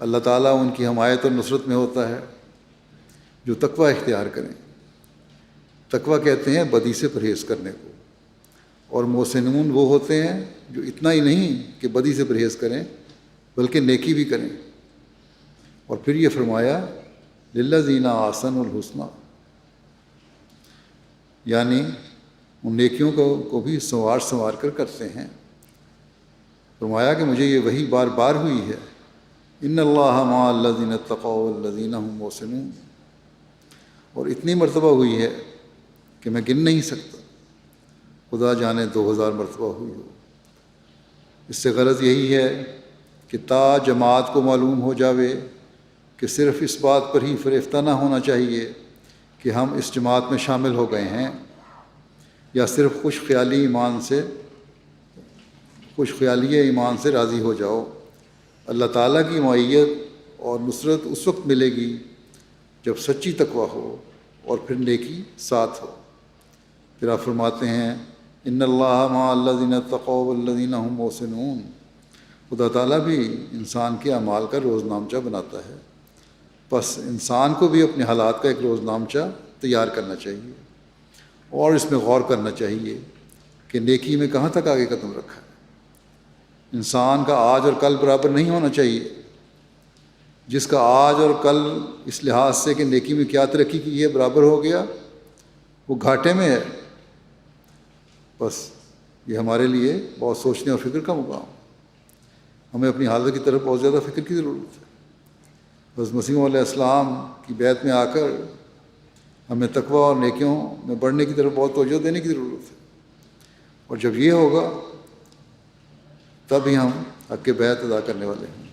اللہ تعالیٰ ان کی حمایت اور نصرت میں ہوتا ہے جو تقوی اختیار کریں۔ تقوی کہتے ہیں بدی سے پرہیز کرنے کو، اور محسنون وہ ہوتے ہیں جو اتنا ہی نہیں کہ بدی سے پرہیز کریں بلکہ نیکی بھی کریں۔ اور پھر یہ فرمایا للذین احسنوا الحسنی، یعنی ان نیکیوں کو بھی سنوار کر کرتے ہیں۔ فرمایا کہ مجھے یہ وحی بار بار ہوئی ہے، ان اللہ مع الذین اتقوا والذین هم محسنون، اور اتنی مرتبہ ہوئی ہے کہ میں گن نہیں سکتا، خدا جانے 2000 مرتبہ ہوئی ہو۔ اس سے غرض یہی ہے کہ تا جماعت کو معلوم ہو جاوے کہ صرف اس بات پر ہی فریفتہ نہ ہونا چاہیے کہ ہم اس جماعت میں شامل ہو گئے ہیں، یا صرف خوش خیالی ایمان سے راضی ہو جاؤ۔ اللہ تعالیٰ کی معیت اور نصرت اس وقت ملے گی جب سچی تقوی ہو اور پھر نیکی ساتھ ہو۔ پھر آپ فرماتے ہیں ان اللہ مع الذین اتقوا والذین هم محسنون، خدا تعالیٰ بھی انسان کے اعمال کا روز نامچہ بناتا ہے، بس انسان کو بھی اپنے حالات کا ایک روز نامچہ تیار کرنا چاہیے، اور اس میں غور کرنا چاہیے کہ نیکی میں کہاں تک آگے قدم رکھا ہے۔ انسان کا آج اور کل برابر نہیں ہونا چاہیے۔ جس کا آج اور کل اس لحاظ سے کہ نیکی میں کیا ترقی کی ہے برابر ہو گیا، وہ گھاٹے میں ہے۔ بس یہ ہمارے لیے بہت سوچنے اور فکر کا مقام۔ ہمیں اپنی حالت کی طرف بہت زیادہ فکر کی ضرورت ہے۔ بس مسیح علیہ السلام کی بیعت میں آ کر ہمیں تقوی اور نیکیوں میں بڑھنے کی طرف بہت توجہ دینے کی ضرورت ہے، اور جب یہ ہوگا تب ہی ہم حق بیعت ادا کرنے والے ہیں۔